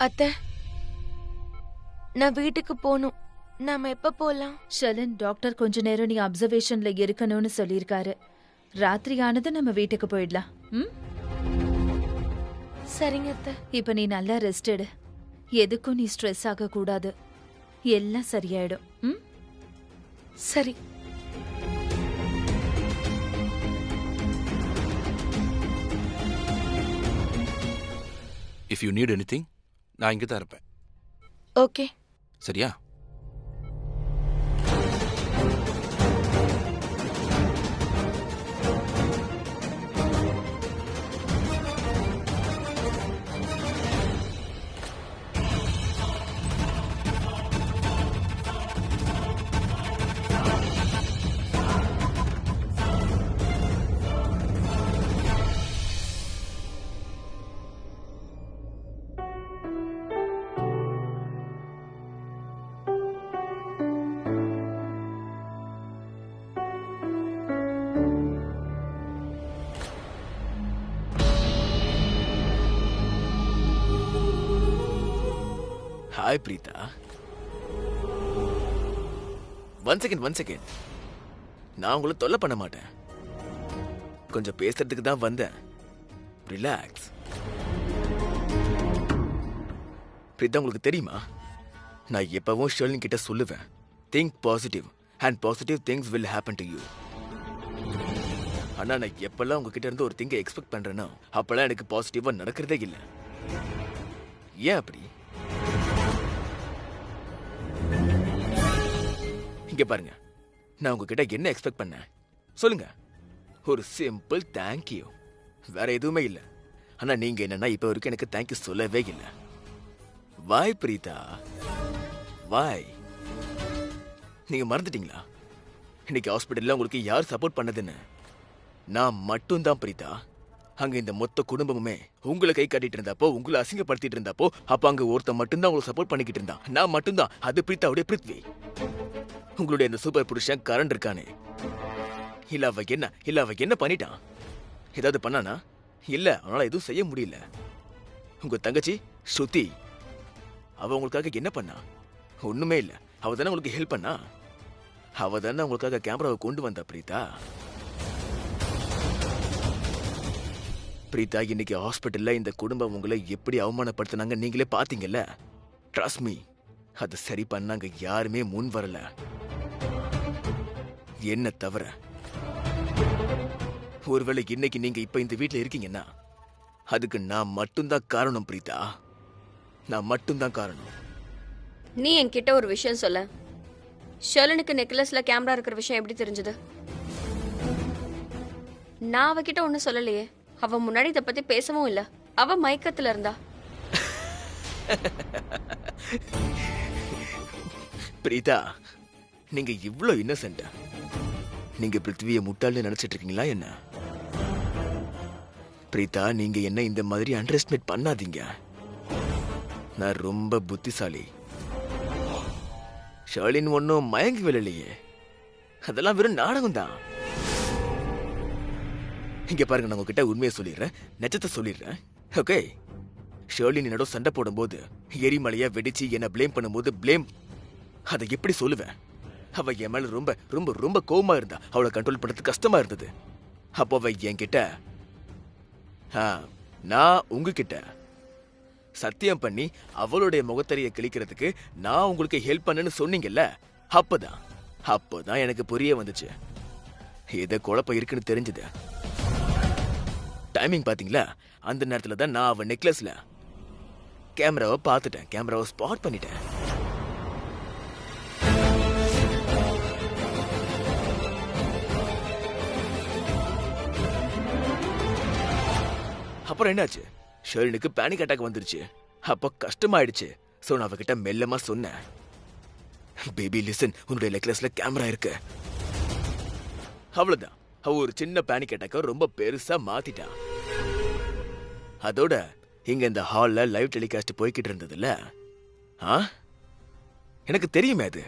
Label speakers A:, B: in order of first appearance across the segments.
A: அத்தை, நான் வீட்டுக்கு போகணும். நாம எப்ப போலாம்?
B: ஷலன், டாக்டர் கொஞ்ச நேரம் நீ அப்சர்வேஷன்ல இருக்கணும்னு சொல்லியிருக்காரு. ராத்திரி ஆனது நம்ம வீட்டுக்கு போயிடலாம்.
A: சரிங்க அத்தை.
B: இப்ப நீ நல்லா ரெஸ்ட் எடு. எதுக்கும் நீ ஸ்ட்ரெஸ் ஆக கூடாது. எல்லாம் சரியாயிடும்.
A: சரி.
C: இஃப் யூ நீட் எனிதிங், நான் இங்கே தான் இருப்பேன்.
A: ஓகே.
C: சரியா?
D: ஹாய் பிரீதா. One second. நான் உங்களை தொல்லை பண்ண மாட்டேன். கொஞ்சம் பேசுறதுக்கு தான் வந்தேன். ரிலாக்ஸ். பிரீதா, உங்களுக்கு தெரியுமா, நான் எப்பவும் ஷர்லின் கிட்ட சொல்லுவேன், think positive and positive things will happen to you. ஆனா நான் எப்பெல்லாம் உங்ககிட்ட இருந்து ஒரு திங்கை எக்ஸ்பெக்ட் பண்றேன்னா அப்பெல்லாம் எனக்கு பாசிட்டிவா நடக்கிறதே இல்லை. ஏன் அப்படி? இங்க பாருங்க, நான் உங்ககிட்ட என்ன எக்ஸ்பெக்ட் பண்ணேன் சொல்லுங்க? ஒரு சிம்பிள் தேங்க்யூ, வேற எதுவுமே இல்லை. ஆனா நீங்க என்னன்னா இப்ப வரைக்கும் எனக்கு தேங்க்யூ சொல்லவே இல்லை. வாய் பிரீதா, வாய். நீங்க மறந்துட்டீங்களா இன்னைக்கு ஹாஸ்பிட்டல்ல உங்களுக்கு யார் சப்போர்ட் பண்ணதுன்னு? நான் மட்டும்தான் பிரீதா. அங்க இந்த மொத்த குடும்பமுமே உங்களை கை காட்டிட்டு இருந்தப்போ, உங்களை அசிங்கப்படுத்திட்டு இருந்தப்போ, அப்ப அங்க ஒருத்தன் மட்டும்தான் உங்களுக்கு சப்போர்ட் பண்ணிக்கிட்டு இருந்தான். நான் மட்டும்தான். அது பிரீதாவுடைய பிருத்வி. உங்களுடைய அந்த சூப்பர் புருஷன் கரண்ட் இருக்கானே, இல்ல அவ என்ன பண்ணிட்டான்? ஏதாவது பண்ணானா? இல்ல, அவனால எதுவும் செய்ய முடியல. உங்க தங்கச்சி ஸ்ருதி, அவ உங்களுக்காக என்ன பண்ணா? ஒண்ணுமே இல்ல. அவ தானே உங்களுக்கு ஹெல்ப் பண்ணா. அவ தானே உங்களுக்காக கேமராவை கொண்டு வந்தா பிரீதா. பிரீதா, இன்னைக்கு ஹாஸ்பிட்டல்ல இந்த குடும்பம் உங்களை எப்படி அவமானப்படுத்தினாங்க நீங்களே பாத்தீங்கல்ல. ட்ரஸ்ட் மீ, அது சரி பண்ணாங்க யாருமே முன் வரல, என்ன தவிர. ஒருவேளை இன்னைக்கு நீங்க இப்ப இந்த வீட்டுல இருக்கீங்கன்னா அதுக்கு நான் மட்டும்தான் காரணம் பிரீதா. நான் மட்டும்தான் காரணம்.
E: நீ என்கிட்ட ஒரு விஷயம் சொல்ல. ஷர்லனுக்கு நெக்லஸ்ல கேமரா இருக்கிற விஷயம் எப்படி தெரிஞ்சது? நான் அவகிட்ட ஒன்னும் சொல்லலையே. அவ முன்னாடி இதை பத்தி பேசவும் இல்ல. அவ மயக்கத்துல இருந்தா.
D: பிரீதா, நீங்க இவ்ளோ இன்னசென்ட்டா? நீங்க பிருத்வியை முட்டாள்னு நினைச்சிட்டு இருக்கீங்களா என்ன? பிரீதா, நீங்க என்ன இந்த மாதிரி அண்டர் எஸ்டிமேட் பண்ணாதீங்க. நான் ரொம்ப புத்திசாலி. ஷர்லின் ஒன்னும் மயங்கி விழலையே. அதெல்லாம் வெறும் நாடகம் தான். இங்க பாருங்க, நான் உங்ககிட்ட உண்மையை சொல்லிடுறேன், நெச்சத்தை சொல்லிடுறேன். ஓகே, ஷர்லின் என்னோட சண்டை போடும்போது எரிமலையா வெடிச்சு என்ன பிளேம் பண்ணும்போது அதை எப்படி சொல்லுவேன்? அவ என் மேல ரொம்ப ரொம்ப ரொம்ப கோவமா இருந்தா. அவளை கண்ட்ரோல் பண்றது கஷ்டமா இருந்தது. அப்போ அவ என்கிட்ட, நான் உங்ககிட்ட சத்தியம் பண்ணி அவளுடைய முகத்தறியை கிழிக்கிறதுக்கு நான் உங்களுக்கு ஹெல்ப் பண்ணேன்னு சொன்னீங்கல்ல. அப்பதான் எனக்கு புரிய வந்துச்சு ஏதோ குழப்பம் இருக்குன்னு தெரிஞ்சது. டைமிங் பாத்தீங்களா? அந்த நேரத்துல தான் நான் அவ நெக்லஸ்ல கேமராவை பார்த்துட்டேன், கேமராவை ஸ்பாட் பண்ணிட்டேன். அப்புறம் என்னாச்சு? ஷர்லினுக்கு பேனிக் அட்டாக் வந்துருச்சு. அப்ப கஷ்டமாயிடுச்சு. சோ நான் அவகிட்ட மெல்லமா சொன்னேன், பேபி லிசன், உன்னுடைய நெக்லஸ்ல கேமரா இருக்கு. அவ்வளவுதான். அவ ஒரு சின்ன பேனிக் அட்டாக்க ரொம்ப பெருசா மாத்திட்டான். அதோட இங்க இந்த ஹால்ல லைவ் டெலிகாஸ்ட் போய்கிட்டு இருந்ததுல, எனக்கு தெரியுமே அது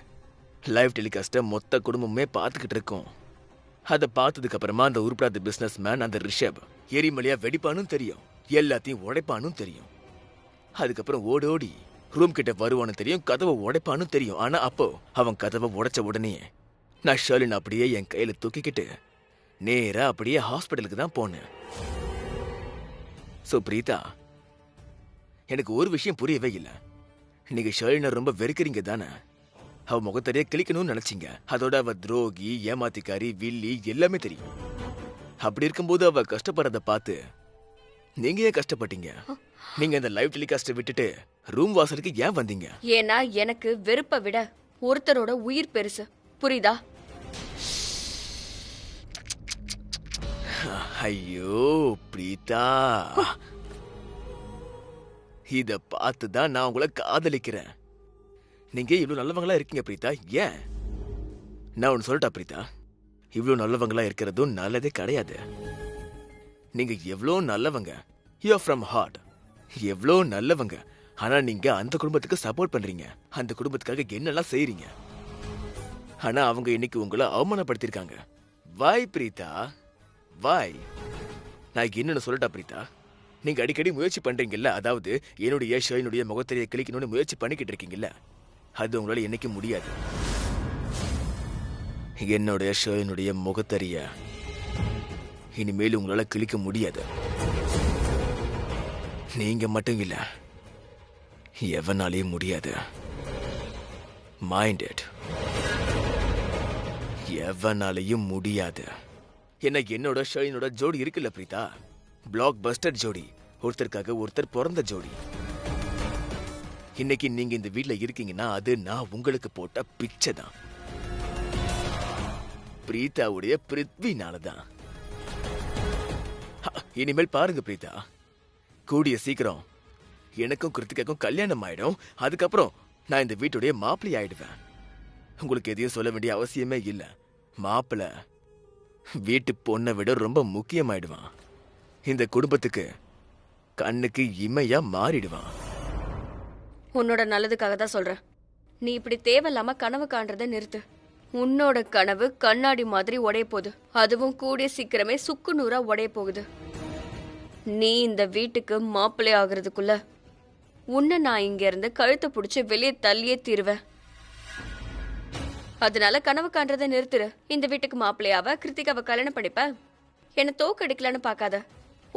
D: லைவ் டெலிகாஸ்ட மொத்த குடும்பமே பார்த்துக்கிட்டு இருக்கோம். அதை பார்த்ததுக்கு அப்புறமா அந்த உருப்படாத பிசினஸ் மேன் அந்த ரிஷப் எரிமலையா வெடிப்பானும் தெரியும், எல்லாத்தையும் உடைப்பானும் தெரியும். அதுக்கப்புறம் ஓடோடி ரூம் கிட்ட வருவான்னு தெரியும், கதவை உடைப்பான்னு தெரியும். ஆனா அப்போ அவன் கதவை உடைச்ச உடனே நான் ஷர்லின் அப்படியே என் கையில தூக்கிக்கிட்டு நேரா அப்படியே ஹாஸ்பிட்டலுக்கு தான் போனேன். சோ பிரீதா, எனக்கு ஒரு விஷயம் புரியவே இல்லை. நீங்க ஷர்லினை ரொம்ப வெறுக்கிறீங்க தானே? அவ முகத்தறிய கிளிக்கணும்னு நினைச்சீங்க. அதோட அவ துரோகி, ஏமாத்திக்காரி, வில்லி எல்லாமே தெரியும். அப்படி இருக்கும்போது அவ கஷ்டப்படுறத பார்த்து நீங்க ஏன் கஷ்டப்பட்டீங்க? நீங்க இந்த லைவ் டெலிகாஸ்ட விட்டுட்டு ரூம் வாசலுக்கு ஏன் வந்தீங்க?
E: ஏன்னா எனக்கு வெறுப்பை விட ஒருத்தரோட உயிர் பெருசு, புரியுதா?
D: ஐயோ பிரீதா, இத பார்த்துதான் நான் உங்களை காதலிக்கிறேன். நீங்க இவ்வளவு நல்லவங்களா இருக்கீங்க பிரீதா. ஏன் நான் ஒன்னு சொல்லட்டா பிரீதா, இவ்வளவு நல்லவங்களா இருக்கிறதும் நல்லதே கிடையாது. நீங்க எவ்வளோ நல்லவங்க, யூ ஆர் ஃப்ரம் ஹார்ட், எவ்வளோ நல்லவங்க. ஆனா நீங்க அந்த குடும்பத்துக்கு சப்போர்ட் பண்றீங்க, அந்த குடும்பத்துக்காக என்னெல்லாம் செய்றீங்க. ஆனா அவங்க இன்னைக்கு உங்களை அவமானப்படுத்திருக்காங்க. வாய் பிரீதா, வாய். நான் என்னன்னு சொல்லட்டா பிரீதா, நீங்க அடிக்கடி முயற்சி பண்றீங்கல்ல, அதாவது என்னுடைய ஷர்லினுடைய முகத்தறியை கிளிக்கணும்னு முயற்சி பண்ணிக்கிட்டு இருக்கீங்கல்ல, அது உங்களால என்னைக்கு முடியாது. என்னுடைய ஷர்லினுடைய முகத்தறிய இனிமேல் உங்களால கிளிக்க முடியாது. நீங்க மட்டும் இல்ல, எவனாலையும் முடியாது. மைண்ட் இட், எவனாலையும் முடியாது. என்னோட ஷர்லினோட ஜோடி இருக்குல்ல பிரீதா, பிளாக் பஸ்டர் ஜோடி, ஒருத்தருக்காக ஒருத்தர் பிறந்த ஜோடி. இன்னைக்கு நீங்க இந்த வீட்ல இருக்கீங்கன்னா அது நான் உங்களுக்கு போட்ட பிச்சை தான், பிரீதாவுடைய பிருத்வினாலதான். இனிமேல் பாருங்க பிரீதா, கூடிய சீக்கிரம் எனக்கும் கிருத்திகாக்கும் கல்யாணம் ஆயிடும். அதுக்கப்புறம் நான் இந்த வீட்டுடைய மாப்பிள்ளை ஆயிடுவேன். உங்களுக்கு எதையும் சொல்ல வேண்டிய அவசியமே இல்ல. மாப்பிள்ள வீட்டு பொண்ணை விட ரொம்ப முக்கியமாயிடுவான். இந்த குடும்பத்துக்கு கண்ணுக்கு இமையா மாறிடுவான்.
E: உன்னோட நல்லதுக்காக தான் சொல்றேன். நீ இப்படி தேவையில்லாம கனவு காண்றத நிறுத்து. உன்னோட கனவு கண்ணாடி மாதிரி உடைய போகுது, அதுவும் கூடிய சீக்கிரமே சுக்கு நூறா உடைய போகுது. நீ இந்த வீட்டுக்கு மாப்பிள்ளை ஆகுறதுக்குள்ள உன்னை நான் இங்க இருந்து கழுத்தை பிடிச்சி வெளியே தள்ளியே தீருவேன். அதனால கனவு காண்றத நிறுத்துரு. இந்த வீட்டுக்கு மாப்பிள்ளையாவ கிருத்திகாவை கல்யாணம் பண்ணிப்ப. என்னை தோக்கடிக்கலான்னு பார்க்காத.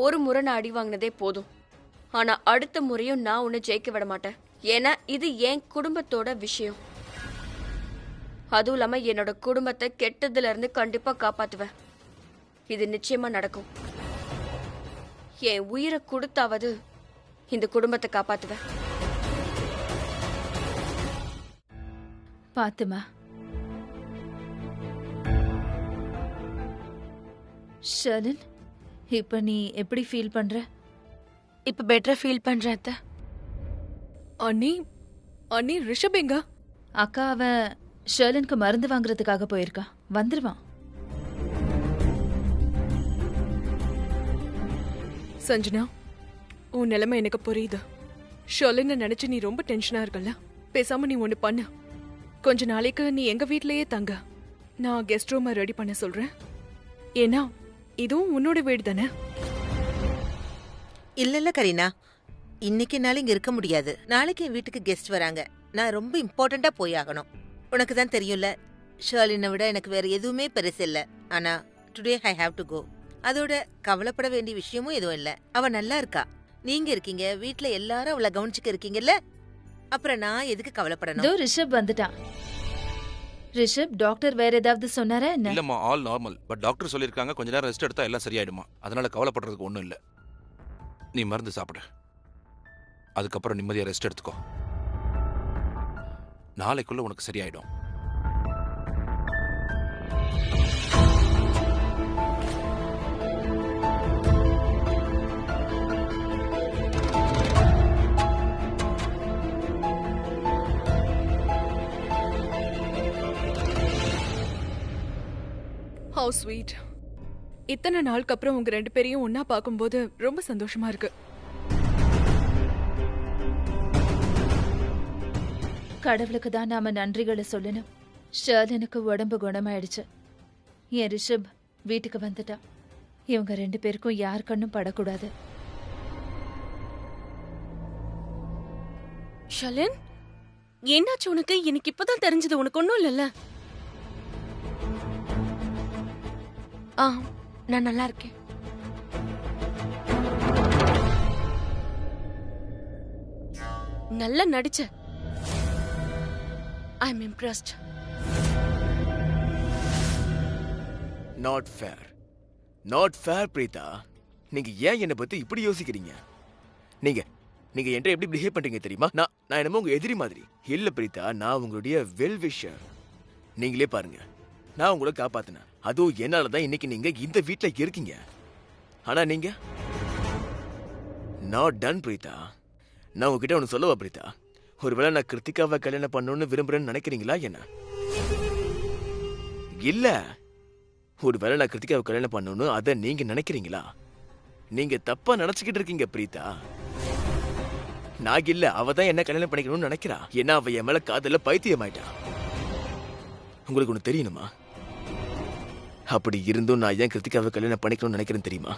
E: ஒரு முறை நான் அடி வாங்கினதே போதும். ஆனா அடுத்த முறையும் நான் உன்னை ஜெயிக்க விட மாட்டேன். ஏன்னா இது என் குடும்பத்தோட விஷயம். அதுவும் இல்லாம என்னோட குடும்பத்தை கெட்டதுல இருந்து கண்டிப்பா காப்பாத்துவேன். இது நிச்சயமா நடக்கும். என் உயிரை கொடுத்தாவது இந்த குடும்பத்தை காப்பாத்துவேன்.
B: பாத்துமா, ஷர்லின், இப்ப நீ எப்படி ஃபீல் பண்ற?
A: இப்ப பெட்டரா ஃபீல் பண்றேன் அத்தை.
F: அண்ணி, அண்ணி ரிஷப் எங்க?
B: அக்கா அவன் ஷர்லினுக்கு மருந்து வாங்குறதுக்காக போயிருக்கா, வந்துருவான்.
F: சஞ்சனா, உன் நிலைமை எனக்கு புரியுது. ஷர்லினை நினைச்சு நீ ரொம்ப டென்ஷனா இருக்கல. பேசாம நீ ஒண்ணு பண்ணு. கொஞ்ச நாளைக்கு நீ எங்க வீட்லயே தங்க. நான் கெஸ்ட் ரூமை ரெடி பண்ண சொல்றேன். ஏன்னா இதுவும் உன்னோட வீடு தானே.
G: இல்ல கரீனா, இன்னைக்கு என்னால இங்க இருக்க முடியாது. நாளைக்கு என் வீட்டுக்கு கெஸ்ட் வராங்க. நான் ரொம்ப இம்பார்ட்டண்டா போய் ஆகணும். உனக்கு தான் தெரியும்ல, ஷர்லினை விட எனக்கு வேற எதுவுமே பெருசு இல்ல. ஆனா today I have to go. அதோட கவலைப்பட வேண்டிய விஷயமும் எதுவும் இல்ல. அவ நல்லா இருக்கா. நீங்க இருக்கீங்க, வீட்ல எல்லாரும் அவளை கவனிச்சுக்க இருக்கீங்கல்ல. அப்புறம் நான் எதுக்கு கவலைப்படணும்?
B: இதோ ரிஷப் வந்துட்டான். ரிஷப், டாக்டர் வேற ஏதாவது சொன்னாரா என்ன?
C: இல்லம்மா, ஆல் நார்மல். பட் டாக்டர் சொல்லியிருக்காங்க கொஞ்ச நேரம் ரெஸ்ட் எடுத்தா எல்லாம் சரியாயிடுமா. அதனால கவலைப்படுறதுக்கு ஒன்றும் இல்லை. நீ மருந்து சாப்பிடு, அதுக்கப்புறம் நிம்மதியாக ரெஸ்ட் எடுத்துக்கோ. நாளைக்குள்ள உனக்கு சரியாயிடும்.
F: How sweet. இத்தனை நாளுக்கு அப்புறம் உங்க ரெண்டு பேரையும் ஒன்னா பார்க்கும்போது ரொம்ப சந்தோஷமா இருக்கு.
B: கடவுளுக்கு தான் நாம நன்றிகளை சொல்லணும். ஷர்லினுக்கு உடம்பு குணமாயிடுச்சு. என் ரிஷப் வீட்டுக்கு வந்துட்டான். இவங்க ரெண்டு பேருக்கும் யார் கண்ணும் படக்கூடாது.
H: ஷலின், என்னாச்சு உனக்கு? எனக்கு இப்பதான் தெரிஞ்சது. உனக்கு ஒண்ணும் இல்லைல்ல?
A: நான் நல்லா இருக்கேன்.
H: நல்லா நடிச்ச. I am impressed.
D: Not fair, not fair Preetha. நீங்க ஏன் என்னை பத்தி இப்படி யோசிக்கிறீங்க? நீங்க நீங்க என்கிட்ட எப்படி பிஹேவ் பண்றீங்க தெரியுமா? நான் என்னமோ உங்க எதிரி மாதிரி இல்ல பிரீதா. நான் உங்களுடைய வெல் விஷர். நீங்களே பாருங்க, நான் உங்களை காப்பாத்தினேன். அதுவும் என்னாலதான் இன்னைக்கு நீங்க இந்த வீட்ல இருக்கீங்க. ஆனா நீங்க நாட் டன் பிரீதா. நான் உங்ககிட்ட ஒன்னு சொல்லவா பிரீதா? ஒருவேளை நான் கிருத்திகாவை கல்யாணம் பண்ணணும்னு விரும்புறேன்னு நினைக்கிறீங்களா என்ன? இல்ல, ஒருவேளை நான் கிருத்திகாவை கல்யாணம் பண்ணணும்னு அதை நீங்க நினைக்கிறீங்களா? நீங்க தப்பா நினைச்சுக்கிட்டு இருக்கீங்க பிரீதா. நான் இல்ல, அவ தான் என்ன கல்யாணம் பண்ணிக்கணும்னு நினைக்கிறா. ஏன்னா அவ என் மேல காதல பைத்தியமாயிட்டா. உங்களுக்கு ஒண்ணு தெரியணுமா? அப்படி இருந்தும் நான் ஏன் கிருத்திகாவை கல்யாணம் பண்ணிக்கணும்னு நினைக்கிறேன் தெரியுமா?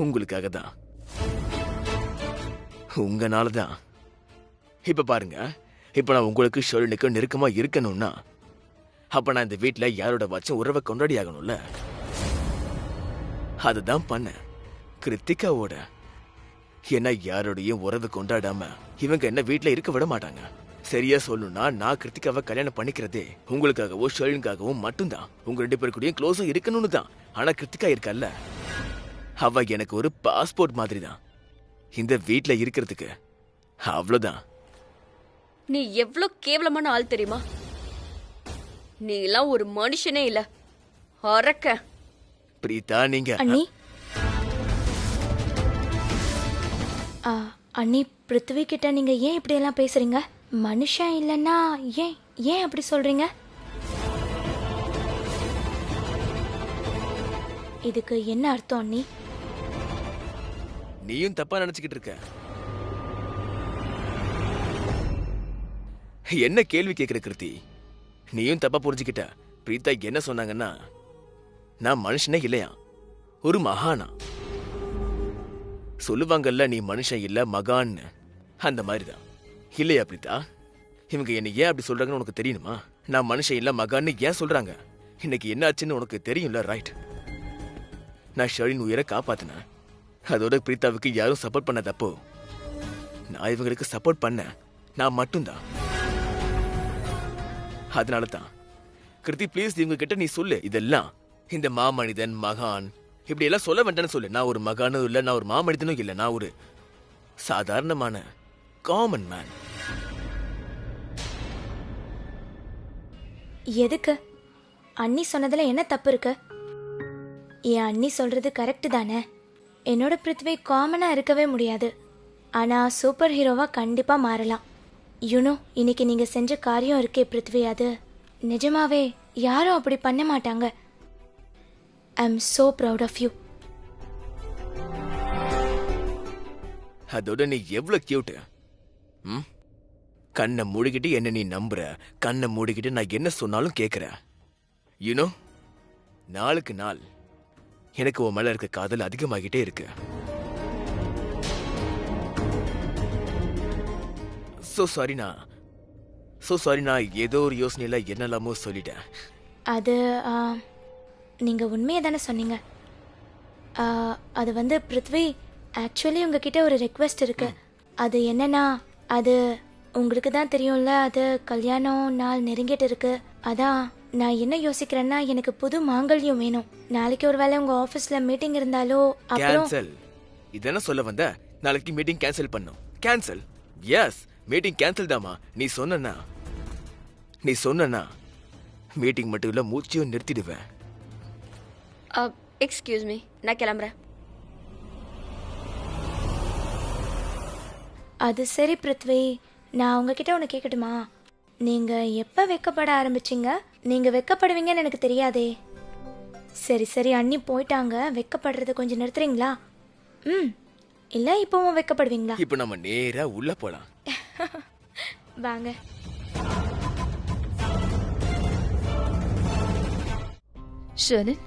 D: உங்களுக்காக தான், உங்கனாலதான். இப்ப பாருங்க, இப்ப நான் உங்களுக்கு ஷர்லினுக்கு நெருக்கமா இருக்கணும்னா அப்ப நான் இந்த வீட்டுல யாரோட வச்சும் உறவை கொண்டாடி ஆகணும்ல. அதுதான் பண்ண கிருத்திகாவோட. ஏன்னா யாரோடையும் உறவை கொண்டாடாம இவங்க என்ன வீட்டுல இருக்க விட மாட்டாங்க. சரியா சொல்லணும்னா நான் கிருத்திகாவை கல்யாணம் பண்ணிக்கிறதே உங்களுக்காகவோ ஷர்லினுக்காகவும் மட்டும்தான். உங்க 2 பேருக்கூடயும் க்ளோஸா இருக்கணும்னு தான். ஆனா கிருத்திகா இருக்கல்ல, அவ எனக்கு ஒரு பாஸ்போர்ட் மாதிரி தான் இந்த வீட்டுல இருக்கிறதுக்கு. அவ்வளவுதான்.
E: நீ எவ்வளவு கேவலமான ஆள் தெரியுமா? நீ எல்லாம் ஒரு மனுஷனே இல்ல, அரக்க.
D: பிரீதா, நீங்க
A: அண்ணி, அண்ணி, பிருத்வி கிட்ட நீங்க ஏன் இப்படி எல்லாம் பேசுறீங்க? மனுஷன் இல்லைன்னா ஏன் ஏன் அப்படி சொல்றீங்க? இதுக்கு என்ன அர்த்தம் அண்ணி?
D: நீயும் தப்பா நினைச்சுக்கிட்டு இருக்க. என்ன கேள்வி கேட்கிற கிருத்தி? நீயும் தப்பா புரிஞ்சுக்கிட்ட. பிரீதா என்ன சொன்னாங்கன்னா, நான் மனுஷனே இல்லையா, ஒரு மகானா. சொல்லுவாங்கல்ல, நீ மனுஷன் இல்ல மகான்னு, அந்த மாதிரிதான். இல்லையா பிரீதா? இவங்க என்ன ஏன் அப்படி சொல்றாங்கன்னு உனக்கு தெரியணுமா? நான் மனுஷன் இல்ல மகான்னு ஏன் சொல்றாங்க? இன்னைக்கு என்ன ஆச்சுன்னு உனக்கு தெரியும்ல, ரைட்? நான் ஷர்லின் உயிரை காப்பாத்தினேன். அதோட பிரீதாவுக்கு யாரும் சப்போர்ட் பண்ணதப்போ நான் இவங்களுக்கு சப்போர்ட் பண்ணேன். நான் மட்டும்தான். அதனால தான் கிருத்தி, ப்ளீஸ் இவங்க கிட்ட நீ சொல்லு, இதெல்லாம் இந்த மாமனிதன் மகான் இப்படி எல்லாம் சொல்ல வேண்டாம்னு சொல்லு. நான் ஒரு மகானும் இல்ல, நான் ஒரு மாமனிதனும் இல்ல, நான் ஒரு சாதாரணமான காமன் மேன்.
A: எதுக்கு? அண்ணி சொன்னதுல என்ன தப்பு இருக்கு? என் அண்ணி சொல்றது கரெக்ட் தானே. என்னோட பிருத்வி காமனா இருக்கவே முடியாது, ஆனா சூப்பர் ஹீரோவா கண்டிப்பா மாறலாம். யூனோ, இன்னைக்கு நீங்க செஞ்ச காரியம் இருக்கே பிருத்வி, அது நிஜமாவே யாரும் அப்படி பண்ண மாட்டாங்க. I am so proud of you.
D: அதோட நீ எவ்வளவு கியூட். கண்ணை மூடிக்கிட்டு என்ன நீ நம்புற, கண்ணை மூடிக்கிட்டு நான் என்ன சொன்னாலும் கேட்கிற. யூனோ, நாளுக்கு நாள் எனக்கு உன் மேல இருக்க காதல் அதிகமாகிட்டே இருக்கு. சோ சாரி, நான் ஏதோ ஒரு யோசனையில என்னெல்லாமோ சொல்லிட்டேன்.
A: அது நீங்க உண்மையை தானே சொன்னீங்க. அது வந்து பிருத்வி, ஆக்சுவலி உங்ககிட்ட ஒரு ரெக்வெஸ்ட் இருக்கு. அது என்னன்னா, அது உங்களுக்கு தான் தெரியும்ல, அது கல்யாணம் நாள் நெருங்கிட்டு இருக்கு. அதான் நான் என்ன யோசிக்கிறேன்னா, எனக்கு புது மாங்கல்யம் வேணும். நாளைக்கு ஒரு வேளை உங்க ஆபீஸ்ல மீட்டிங் இருந்தாலோ அப்புறம்
D: கேன்சல். இதென்ன சொல்ல வந்த? நாளைக்கு மீட்டிங் கேன்சல் பண்ணும். கேன்சல்? எஸ், மீட்டிங் கேன்சல் தாமா. நீ சொன்னா மீட்டிங் மட்டும் இல்ல, மூச்சையும் நிறுத்திடுவேன்.
E: எக்ஸ்கியூஸ் மீ, நான் கிளம்புறேன்.
A: அது சரி பிருத்வி, நான் உங்ககிட்ட ஒன்று கேட்கட்டுமா? நீங்க எப்ப வெக்கப்பட ஆரம்பிச்சீங்க? நீங்க வெக்கப்படுவீங்கன்னு எனக்கு தெரியாதே. சரி சரி, அண்ணி போயிட்டாங்க, வெக்கப்படுறது கொஞ்சம் நிறுத்துறீங்களா? இல்ல இப்பவும் வெக்கப்படுவீங்களா?
D: இப்ப நம்ம நேரா உள்ள போலாம்.
A: வாங்க.
B: ஷர்லின்,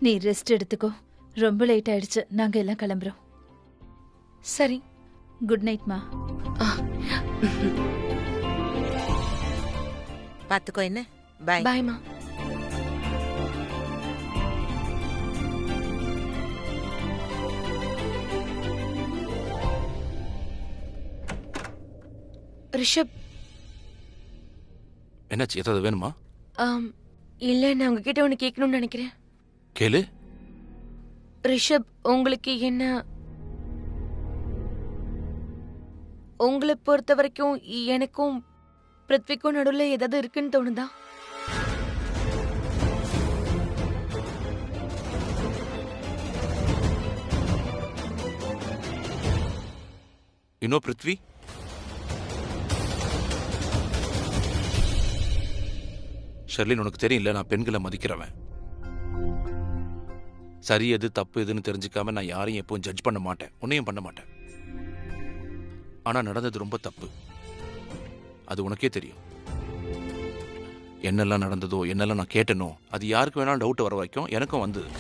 B: நீ ரெஸ்ட் எடுத்துக்கோ. ரொம்ப லேட் ஆயிடுச்சு, நாங்க எல்லாம் கிளம்புறோம்.
A: சரி,
B: குட் நைட் மா.
G: பாத்துக்கோ என்ன. பாய்.
F: பாய்மா. ரிஷப்,
C: என்னாச்சு? ஏதாவது வேணுமா?
F: இல்ல, நான் உங்ககிட்ட ஒன்னு கேட்கணும்னு நினைக்கிறேன்.
C: கேளு.
F: ரிஷப், உங்களுக்கு என்ன, உங்களை பொறுத்த வரைக்கும் எனக்கும் பிருத்விக்கும் நடுவில் ஏதாவது இருக்குன்னு தோணுதா?
C: இன்னும் பிருத்வி, ஷெர்லின், உனக்கு தெரியல, நான் பெண்களை மதிக்கிறவன். சரி எது தப்பு எதுன்னு தெரிஞ்சுக்காம நான் யாரையும் எப்பவும் ஜட்ஜ் பண்ண மாட்டேன், உன்னையும் பண்ண மாட்டேன். ஆனா நடந்தது ரொம்ப தப்பு, அது உனக்கே தெரியும். என்னெல்லாம் நடந்ததோ, என்னெல்லாம் நான் கேட்டனோ, அது யாருக்கு வேணாலும் டவுட் வர வைக்கும். எனக்கும் வந்தது.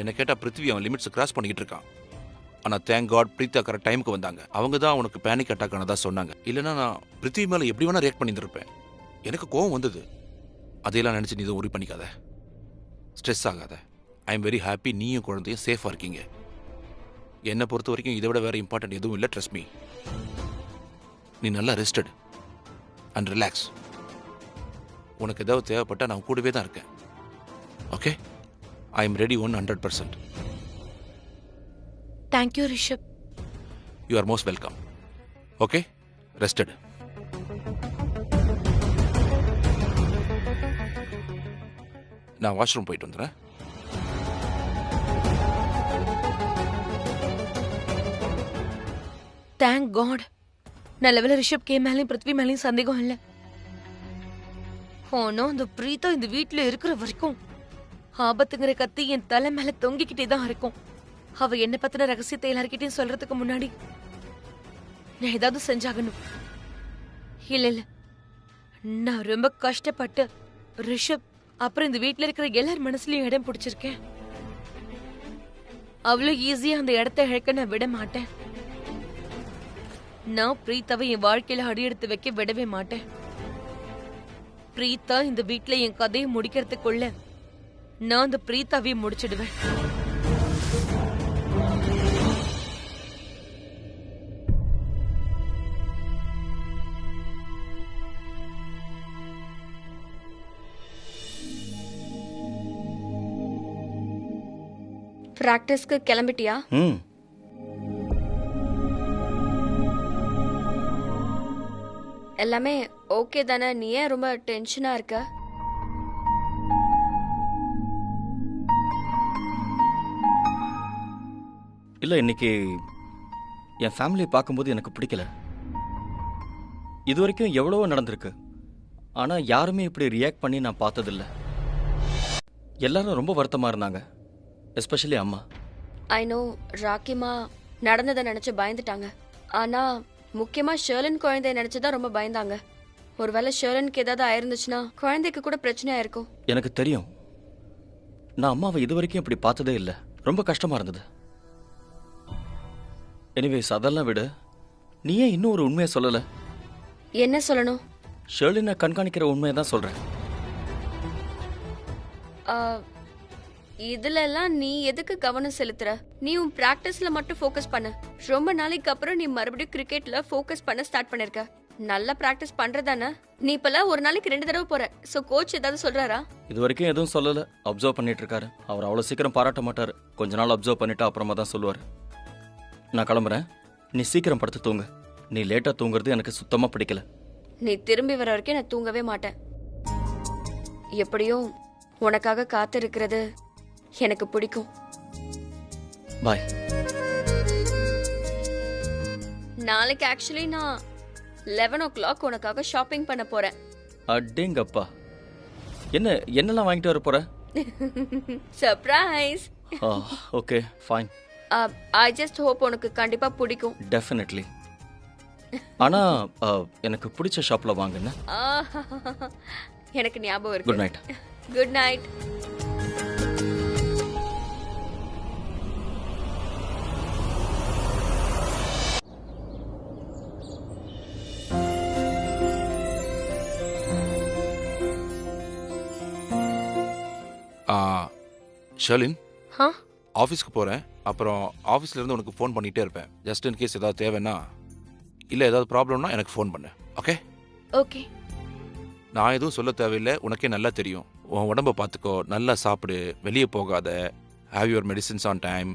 C: என்ன கேட்டா பிருத்வி அவன் லிமிட்ஸ் கிராஸ் பண்ணிக்கிட்டு இருக்கான். ஆனா தேங்க் காட் பிரீத்தா கரெக்ட் டைமுக்கு வந்தாங்க. அவங்க தான் அவனுக்கு பேனிக் அட்டாக் ஆனதா சொன்னாங்க. இல்லைன்னா நான் பிருத்வி மேல எப்படி வேணா ரியாக்ட் பண்ணியிருப்பேன். எனக்கு கோவம் வந்தது. அதையெல்லாம் நினைச்சு நீ இதை உரி பண்ணிக்காத, ஸ்ட்ரெஸ் ஆகாத. ஐ எம் வெரி ஹாப்பி நீயும் குழந்தையும் சேஃபா இருக்கீங்க. என்னை பொறுத்த வரைக்கும் இதை விட வேற இம்பார்ட்டன்ட் எதுவும் இல்லை. Trust me. நீ நல்லா ரெஸ்டட் அண்ட் ரிலாக்ஸ். உனக்கு ஏதாவது தேவைப்பட்டா நான் கூடவே தான் இருக்கேன். Okay, I am ready 100%.
F: Thank you Rishabh.
C: You are most welcome. Okay, rested. நான் வாஷ்ரூம் போயிட்டு வந்துடுறேன்.
F: Thank God. நல்ல வேளை ரிஷப் கே மேலேயும் பிருத்வி மேலேயும் சந்தேகம் இல்லை. ஆனா அந்த பிரீத்தா இந்த வீட்டுல இருக்கிற வரைக்கும் ஆபத்துங்கிற கத்தி என் தலை மேல தொங்கிக்கிட்டே தான் இருக்கும். அவ என்ன பத்தின ரகசியத்தை எல்லார்கிட்டையும் சொல்றதுக்கு முன்னாடி நான் ஏதாவது செஞ்சாகணும். இல்ல இல்ல, நான் ரொம்ப கஷ்டப்பட்டு ரிஷப் அப்புறம் இந்த வீட்டுல இருக்கிற எல்லார் மனசுலயும் இடம் பிடிச்சிருக்கேன். அவ்வளவு ஈஸியா அந்த இடத்த இழக்க நான் விட மாட்டேன். நான் பிரீத்தாவை என் வாழ்க்கையில அடியெடுத்து வைக்க விடவே மாட்டேன். பிரீத்தா இந்த வீட்டுல என் கதையை முடிக்கிறதுக்குள்ள நான் அந்த பிரீத்தாவை முடிச்சிடுவேன்.
E: பிராக்டிஸ்க்கு கிளம்பிட்டியா? எல்லாமே ஓகே தானே? நீ ஏன் ரொம்ப டென்ஷனா இருக்க?
I: இல்லை, இன்னைக்கு என் ஃபேமிலியை பார்க்கும்போது எனக்கு பிடிக்கல. இது வரைக்கும் எவ்வளவோ நடந்திருக்கு, ஆனால் யாருமே இப்படி ரியாக்ட் பண்ணி நான் பார்த்ததில்ல. எல்லாரும் ரொம்ப வருத்தமாக இருந்தாங்க, எஸ்பெஷலி அம்மா.
E: ஐ நோ, ராக்கிமா நடந்ததை நினைச்சு பயந்துட்டாங்க. ஆனா முக்கியமா ஷெர்லின் குழந்தைய நினைச்சுதான் ரொம்ப பயந்தாங்க. ஒருவேளை ஷெர்லினுக்கு ஏதாவது ஆயிருந்துச்சுன்னா குழந்தைக்கு கூட பிரச்சனையா இருக்கும்.
I: எனக்கு தெரியும். நான் அம்மாவை இது வரைக்கும் இப்படி பார்த்ததே இல்லை. ரொம்ப கஷ்டமா இருந்தது. எனிவேஸ், அதெல்லாம் விட நீ ஏன் இன்னும் ஒரு உண்மையை சொல்லல?
E: என்ன சொல்லணும்?
I: ஷெர்லினை கண்காணிக்கிற உண்மையை தான் சொல்றேன்.
E: இதுல எல்லாம் நீ எதுக்கு கவனம் செலுத்துற? நீ உன் பிராக்டிஸ்ல மட்டும் ஃபோக்கஸ் பண்ணு. ரொம்ப நாளைக்கு அப்புறம் நீ மறுபடியும் கிரிக்கெட்ல ஃபோக்கஸ் பண்ண ஸ்டார்ட் பண்ணிருக்க. நல்லா பிராக்டிஸ் பண்றதானே? நீ இப்பெல்லாம் ஒரு நாளைக்கு 2 தடவை போற. சோ கோச் ஏதாவது சொல்றாரா?
I: இது வரைக்கும் எதுவும் சொல்லல. அப்சர்வ் பண்ணிட்டு இருக்காரு. அவர் அவ்வளவு சீக்கிரம் பாராட்ட மாட்டாரு. கொஞ்ச நாள் அப்சர்வ் பண்ணிட்டு அப்புறமா தான் சொல்லுவாரு. நான் கிளம்புறேன். நீ சீக்கிரம் படுத்து தூங்கு. நீ லேட்டா தூங்குறது எனக்கு சுத்தமா பிடிக்கல.
E: நீ திரும்பி வர வரைக்கும் நான் தூங்கவே மாட்டேன். எப்படியும் உனக்காக காத்து இருக்கிறது எனக்கு பிடிக்கும்.
I: பாய்.
E: நாளைக்கு ஆக்சுவலி நான் 11 o'clock உனக்காக ஷாப்பிங் பண்ண போறேன்.
I: அடேங்கப்பா, என்னெல்லாம் வாங்கிட்டு வர போற?
E: Surprise.
I: Okay, fine.
E: I just hope உனக்கு கண்டிப்பா பிடிக்கும்.
I: டெஃபினெட்லி. ஆனா எனக்கு பிடிச்ச ஷாப்ல வாங்குங்க.
E: எனக்கு ஞாபகம் இருக்கு.
I: Good night.
E: Good night.
C: Sherlin
F: ஹா
C: ஆஃபீஸ்க்கு போகிறேன். அப்புறம் ஆஃபீஸ்ல இருந்து உனக்கு ஃபோன் பண்ணிகிட்டே இருப்பேன். ஜஸ்ட் இன் கேஸ் ஏதாவது தேவைன்னா இல்லை ஏதாவது ப்ராப்ளம்னா எனக்கு ஃபோன் பண்ணு. ஓகே?
F: ஓகே.
C: நான் எதுவும் சொல்ல தேவையில்லை, உனக்கே நல்லா தெரியும். உன் உடம்ப பார்த்துக்கோ, நல்லா சாப்பிடு, வெளியே போகாத, have your medicines on time.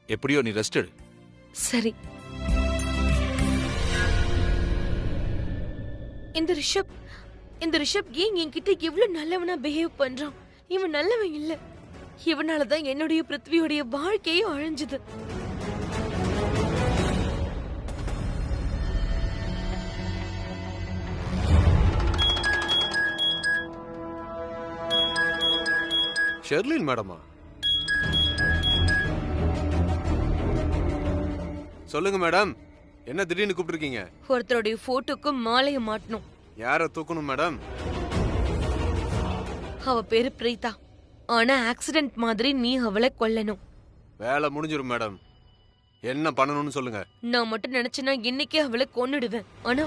C: எப்படியோ நீ ரெஸ்ட் எடு.
F: சரி. இந்த ரிஷப் ஏன் என்கிட்ட இவ்வளவு நல்லவனா பிஹேவ் பண்றான்? இவன் நல்லவன் இல்ல. இவனாலதான் என்னுடைய பிருத்வியோடைய வாழ்க்கையே அழிஞ்சது.
J: ஷெர்லின் மேடமா? சொல்லுங்க மேடம், என்ன திடீர்னு கூப்பிட்டுருக்கீங்க?
F: ஒருத்தருடைய போட்டோக்கு மாலையை மாட்டணும்.
J: யார தூக்கணும் மேடம்?
F: அவ பேரு பிரீதா. ஆனா ஆக்சிடென்ட் மாதிரி நீ அவளை கொல்லணும்.
J: வேலை முடிஞ்சிரும் மேடம். என்ன பண்ணணும்னு சொல்லுங்க.
F: நான் மட்டும் நினைச்சேன்னா இன்னைக்கே அவளை கொன்னுடுவேன். ஆனா